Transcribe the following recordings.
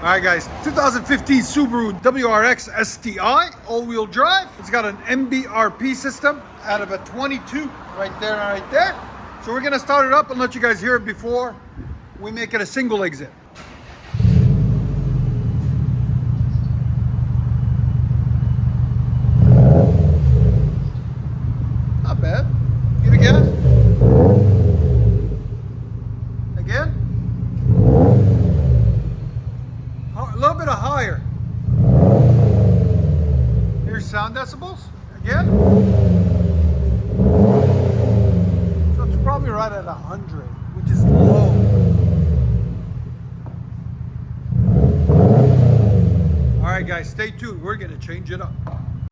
All right, guys, 2015 Subaru WRX STI, all-wheel drive. It's got an MBRP system out of a 22 right there and right there. So we're gonna start it up and let you guys hear it before we make it a single exit. Not bad. Give it gas. Again. A little bit higher. Here's sound decibels. Again. So it's probably right at 100, which is low. All right, guys, stay tuned. We're gonna change it up.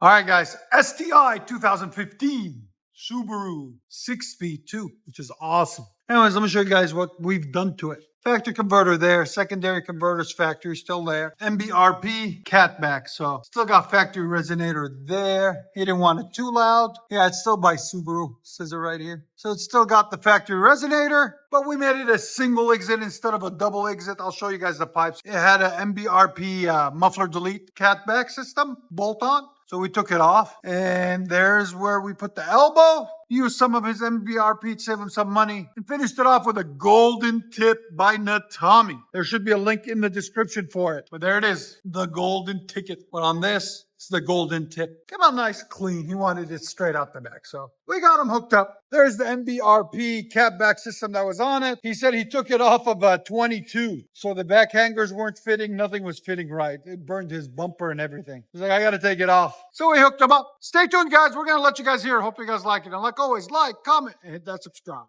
All right, guys, STI 2015 Subaru 6-speed 2, which is awesome. Anyways, let me show you guys what we've done to it. Factory converter there, secondary converters factory still there. MBRP catback, so still got factory resonator there. He didn't want it too loud. Yeah, it's still by Subaru, says it right here. So it's still got the factory resonator, but we made it a single exit instead of a double exit. I'll show you guys the pipes. It had an MBRP muffler delete catback system, bolt on. So we took it off, and there's where we put the elbow. Used some of his MBRP to save him some money, and finished it off with a golden tip by Natami. There should be a link in the description for it, but there it is, the golden ticket. But on this, it's the golden tip. Came out nice, clean. He wanted it straight out the back, so we got him hooked up. There's the MBRP catback system that was on it. He said he took it off of a 22, so the back hangers weren't fitting. Nothing was fitting right. It burned his bumper and everything. He's like, I got to take it off. So we hooked him up. Stay tuned, guys. We're going to let you guys hear. Hope you guys like it. And like always, like, comment, and hit that subscribe.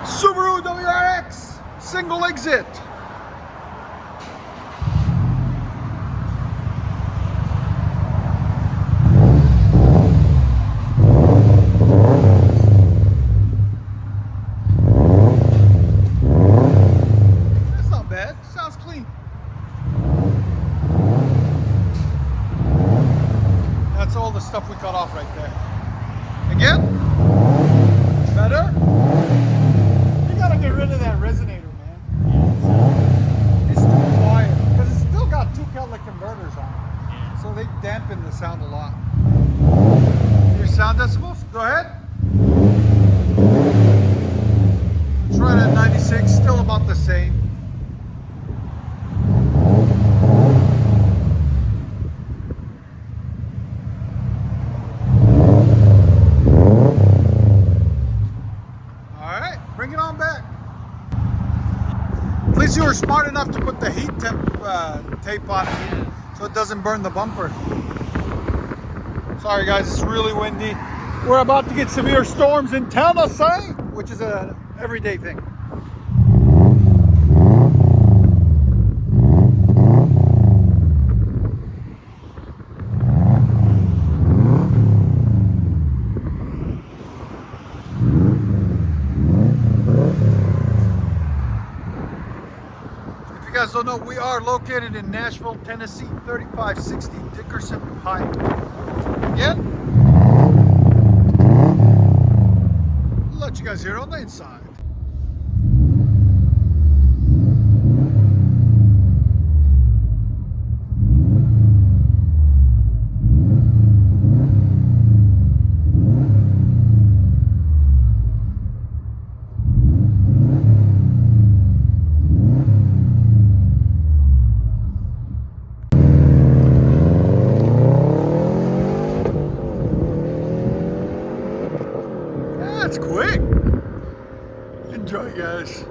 Subaru WRX, single exit. Sounds clean. That's all the stuff we cut off right there. Again? Better? You gotta get rid of that resonator, man. It's too quiet because it's still got 2 Cutlet converters on it. So they dampen the sound a lot. Your sound decibels? Go ahead. It's right at 96, still about the same. Bring it on back. At least you were smart enough to put the heat tape on it so it doesn't burn the bumper. Sorry guys, it's really windy. We're about to get severe storms in Tennessee, which is an everyday thing. You guys don't know, we are located in Nashville, Tennessee, 3560 Dickerson Pike. Again, I'll let you guys hear it on the inside. That's quick. Enjoy, guys.